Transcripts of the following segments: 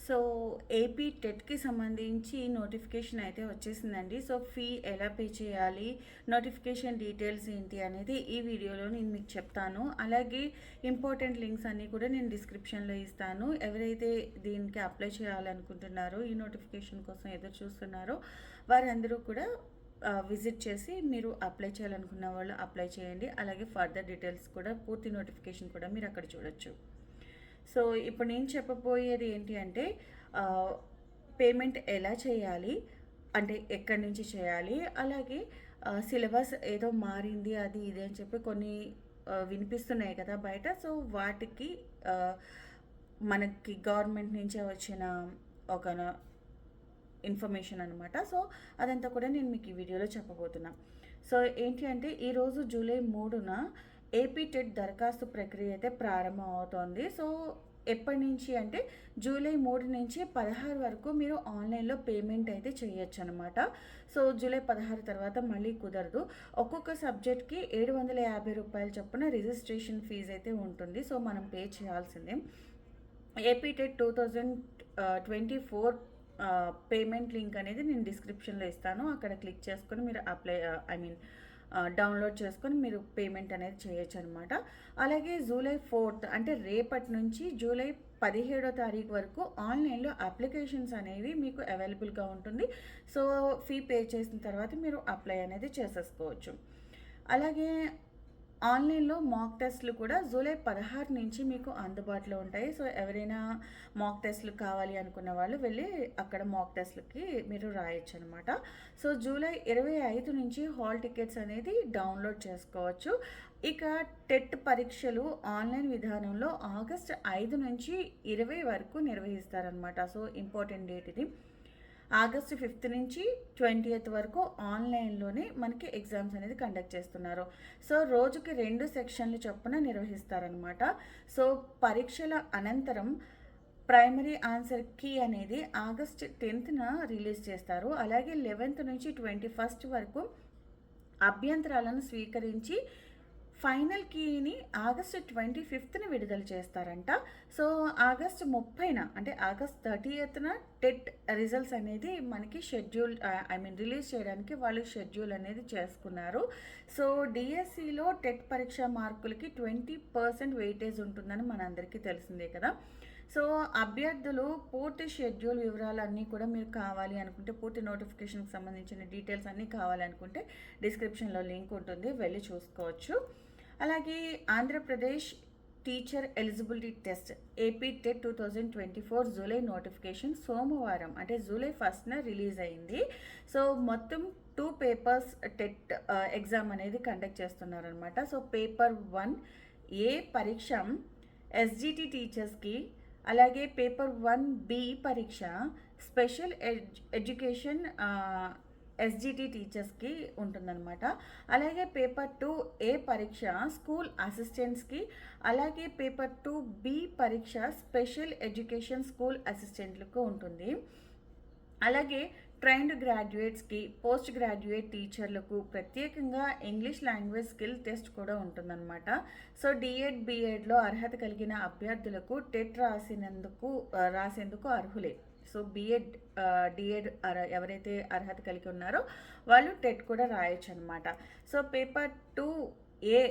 So AP టెట్కి సంబంధించి notification అయితే వచ్చేసిందండి. సో ఫీ ఎలా పే చేయాలి, నోటిఫికేషన్ డీటెయిల్స్ ఏంటి అనేది ఈ వీడియోలో నేను మీకు చెప్తాను. అలాగే ఇంపార్టెంట్ లింక్స్ అన్నీ కూడా నేను డిస్క్రిప్షన్లో ఇస్తాను. ఎవరైతే దీనికి అప్లై చేయాలనుకుంటున్నారో, ఈ నోటిఫికేషన్ కోసం ఎదురు చూస్తున్నారో వారందరూ కూడా విజిట్ చేసి మీరు అప్లై చేయాలనుకున్న వాళ్ళు అప్లై చేయండి. అలాగే ఫర్దర్ డీటెయిల్స్ కూడా, పూర్తి నోటిఫికేషన్ కూడా మీరు అక్కడ చూడొచ్చు. సో ఇప్పుడు నేను చెప్పబోయేది ఏంటి అంటే పేమెంట్ ఎలా చేయాలి, అంటే ఎక్కడి నుంచి చేయాలి, అలాగే సిలబస్ ఏదో మారింది అది ఇది అని చెప్పి కొన్ని వినిపిస్తున్నాయి కదా బయట. సో వాటికి మనకి గవర్నమెంట్ నుంచే వచ్చిన ఒక ఇన్ఫర్మేషన్ అనమాట. సో అదంతా కూడా నేను మీకు ఈ వీడియోలో చెప్పబోతున్నా. సో ఏంటి అంటే ఈరోజు జూలై 3న ఏపీ టెట్ దరఖాస్తు ప్రక్రియ అయితే ప్రారంభం అవుతోంది. సో ఎప్పటి నుంచి అంటే జూలై 3 నుంచి 16 వరకు మీరు ఆన్లైన్లో పేమెంట్ అయితే చేయొచ్చు అనమాట. సో జూలై 16 తర్వాత మళ్ళీ కుదరదు. ఒక్కొక్క సబ్జెక్ట్కి 750 రూపాయల చొప్పున రిజిస్ట్రేషన్ ఫీజు అయితే ఉంటుంది. సో మనం పే చేయాల్సిందే. ఏపీ టెట్ 2024 పేమెంట్ లింక్ అనేది నేను డిస్క్రిప్షన్లో ఇస్తాను. అక్కడ క్లిక్ చేసుకొని మీరు డౌన్లోడ్ చేసుకొని మీరు పేమెంట్ అనేది చేయొచ్చు అనమాట. అలాగే జూలై 4th అంటే రేపటి నుంచి జూలై 17వ తారీఖు వరకు ఆన్లైన్లో అప్లికేషన్స్ అనేవి మీకు అవైలబుల్గా ఉంటుంది. సో ఫీ పే చేసిన తర్వాత మీరు అప్లై అనేది చేసేసుకోవచ్చు. అలాగే ఆన్లైన్లో మాక్ టెస్ట్లు కూడా జూలై 16 నుంచి మీకు అందుబాటులో ఉంటాయి. సో ఎవరైనా మాక్ టెస్ట్లు కావాలి అనుకున్న వాళ్ళు వెళ్ళి అక్కడ మాక్ టెస్ట్లకి మీరు రాయొచ్చు అనమాట. సో జూలై 25 నుంచి హాల్ టికెట్స్ అనేది డౌన్లోడ్ చేసుకోవచ్చు. ఇక టెట్ పరీక్షలు ఆన్లైన్ విధానంలో ఆగస్టు 5 నుంచి 20 వరకు నిర్వహిస్తారనమాట. సో ఇంపార్టెంట్ డేట్ ఇది. ఆగస్టు 5th నుంచి 20th వరకు ఆన్లైన్లోనే మనకి ఎగ్జామ్స్ అనేది కండక్ట్ చేస్తున్నారు. సో రోజుకి 2 సెక్షన్లు చొప్పున నిర్వహిస్తారనమాట. సో పరీక్షల అనంతరం ప్రైమరీ ఆన్సర్ కీ అనేది ఆగస్టు 10th రిలీజ్ చేస్తారు. అలాగే 11th నుంచి 21st వరకు అభ్యంతరాలను స్వీకరించి ఫైనల్ కీని ఆగస్టు 25th విడుదల చేస్తారంట. సో ఆగస్టు 30న అంటే ఆగస్ట్ 30th టెట్ రిజల్ట్స్ అనేది మనకి రిలీజ్ చేయడానికి వాళ్ళు షెడ్యూల్ అనేది చేసుకున్నారు. సో డిఎస్సిలో టెట్ పరీక్ష మార్కులకి 20% వెయిటేజ్ ఉంటుందని మనందరికీ తెలిసిందే కదా. సో అభ్యర్థులు పూర్తి షెడ్యూల్ వివరాలు అన్నీ కూడా మీరు కావాలి అనుకుంటే, పూర్తి నోటిఫికేషన్కి సంబంధించిన డీటెయిల్స్ అన్నీ కావాలనుకుంటే డిస్క్రిప్షన్లో లింక్ ఉంటుంది, వెళ్ళి చూసుకోవచ్చు. అలాగే Andhra Pradesh teacher eligibility test AP TET 2024 July notification సోమవారం అంటే జూలై 1st రిలీజ్ అయింది. సో మొత్తం 2 పేపర్స్ టెట్ ఎగ్జామ్ అనేది కండక్ట్ చేస్తున్నారనమాట. సో పేపర్ 1 ఏ పరీక్ష ఎస్జిటి టీచర్స్కి, అలాగే పేపర్ 1B పరీక్ష స్పెషల్ ఎడ్యుకేషన్ ఎస్జిటి టీచర్స్కి ఉంటుందన్నమాట. అలాగే పేపర్ 2A పరీక్ష స్కూల్ అసిస్టెంట్స్కి, అలాగే పేపర్ 2B పరీక్ష స్పెషల్ ఎడ్యుకేషన్ స్కూల్ అసిస్టెంట్లకు ఉంటుంది. అలాగే ట్రైన్డ్ గ్రాడ్యుయేట్స్కి, పోస్ట్ గ్రాడ్యుయేట్ టీచర్లకు ప్రత్యేకంగా ఇంగ్లీష్ లాంగ్వేజ్ స్కిల్ టెస్ట్ కూడా ఉంటుందన్నమాట. సో డిఎడ్ బిఎడ్లో అర్హత కలిగిన అభ్యర్థులకు టెట్ రాసేందుకు అర్హులే. సో బిఎడ్ డిఎడ్ ఎవరైతే అర్హత కలిగి ఉన్నారో వాళ్ళు టెట్ కూడా రాయొచ్చు అనమాట. సో పేపర్ 2A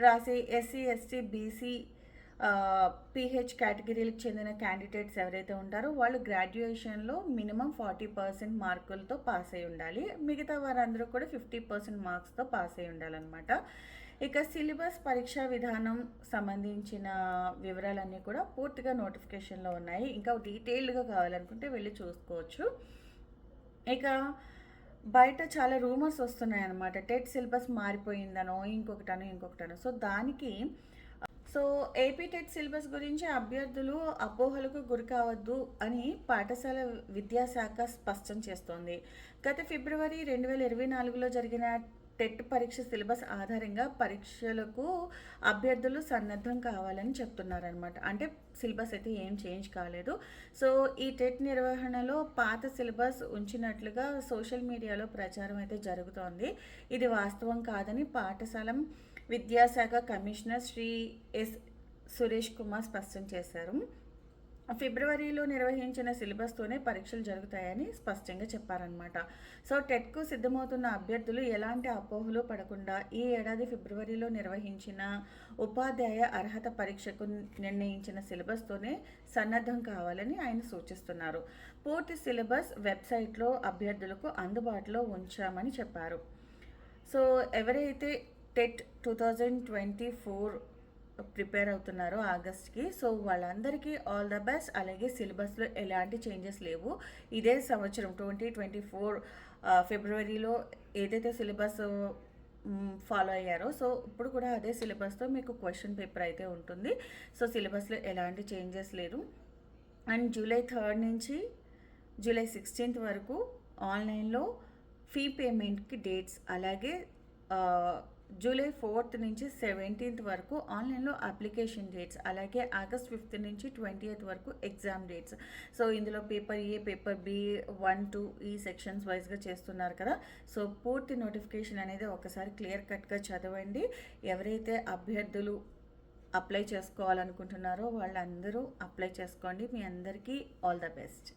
రాసే ఎస్సీ ఎస్టీ బీసీ పిహెచ్ కేటగిరీలకు చెందిన క్యాండిడేట్స్ ఎవరైతే ఉంటారో వాళ్ళు గ్రాడ్యుయేషన్లో మినిమం 40% మార్కులతో పాస్ అయి ఉండాలి. మిగతా వారందరూ కూడా 50% మార్క్స్తో పాస్ అయి ఉండాలన్నమాట. ఇక సిలబస్, పరీక్షా విధానం సంబంధించిన వివరాలన్నీ కూడా పూర్తిగా నోటిఫికేషన్లో ఉన్నాయి. ఇంకా డీటెయిల్డ్గా కావాలనుకుంటే వెళ్ళి చూసుకోవచ్చు. ఇక బయట చాలా రూమర్స్ వస్తున్నాయి అన్నమాట, టెట్ సిలబస్ మారిపోయిందనో ఇంకొకటనో. సో ఏపీ టెట్ సిలబస్ గురించి అభ్యర్థులు అపోహలకు గురి కావద్దు అని పాఠశాల విద్యాశాఖ స్పష్టం చేస్తోంది. గత ఫిబ్రవరి 2024లో జరిగిన టెట్ పరీక్ష సిలబస్ ఆధారంగా పరీక్షలకు అభ్యర్థులు సన్నద్ధం కావాలని చెప్తున్నారనమాట. అంటే సిలబస్ అయితే ఏం చేంజ్ కాలేదు. సో ఈ టెట్ నిర్వహణలో పాత సిలబస్ ఉంచినట్లుగా సోషల్ మీడియాలో ప్రచారం అయితే జరుగుతోంది. ఇది వాస్తవం కాదని పాఠశాల విద్యాశాఖ కమిషనర్ శ్రీ ఎస్ సురేష్ కుమార్ స్పష్టం చేశారు. ఫిబ్రవరిలో నిర్వహించిన సిలబస్తోనే పరీక్షలు జరుగుతాయని స్పష్టంగా చెప్పారనమాట. సో టెట్కు సిద్ధమవుతున్న అభ్యర్థులు ఎలాంటి అపోహలు పడకుండా ఈ ఏడాది ఫిబ్రవరిలో నిర్వహించిన ఉపాధ్యాయ అర్హత పరీక్షకు నిర్ణయించిన సిలబస్తోనే సన్నద్ధం కావాలని ఆయన సూచిస్తున్నారు. పూర్తి సిలబస్ వెబ్సైట్లో అభ్యర్థులకు అందుబాటులో ఉంచామని చెప్పారు. సో ఎవరైతే టెట్ 2024 ప్రిపేర్ అవుతున్నారో ఆగస్ట్కి, సో వాళ్ళందరికీ ఆల్ ద బెస్ట్. అలాగే సిలబస్లో ఎలాంటి చేంజెస్ లేవు. ఇదే సంవత్సరం 2024 ఫిబ్రవరిలో ఏదైతే సిలబస్ ఫాలో అయ్యారో, సో ఇప్పుడు కూడా అదే సిలబస్తో మీకు క్వశ్చన్ పేపర్ అయితే ఉంటుంది. సో సిలబస్లో ఎలాంటి చేంజెస్ లేదు. అండ్ జూలై 3 నుంచి జూలై 16 వరకు ఆన్లైన్లో ఫీ పేమెంట్కి డేట్స్, అలాగే జూలై 4 నుంచి 17 వరకు ఆన్లైన్లో అప్లికేషన్ డేట్స్, అలాగే ఆగస్ట్ 5 నుంచి 20 వరకు ఎగ్జామ్ డేట్స్. సో ఇందులో పేపర్ ఏ, పేపర్ బి, 1, 2 ఈ సెక్షన్స్ వైజ్గా చేస్తున్నారు కదా. సో పూర్తి నోటిఫికేషన్ అనేది ఒకసారి క్లియర్ కట్గా చదవండి. ఎవరైతే అభ్యర్థులు అప్లై చేసుకోవాలనుకుంటున్నారో వాళ్ళందరూ అప్లై చేసుకోండి. మీ అందరికీ ఆల్ ద బెస్ట్.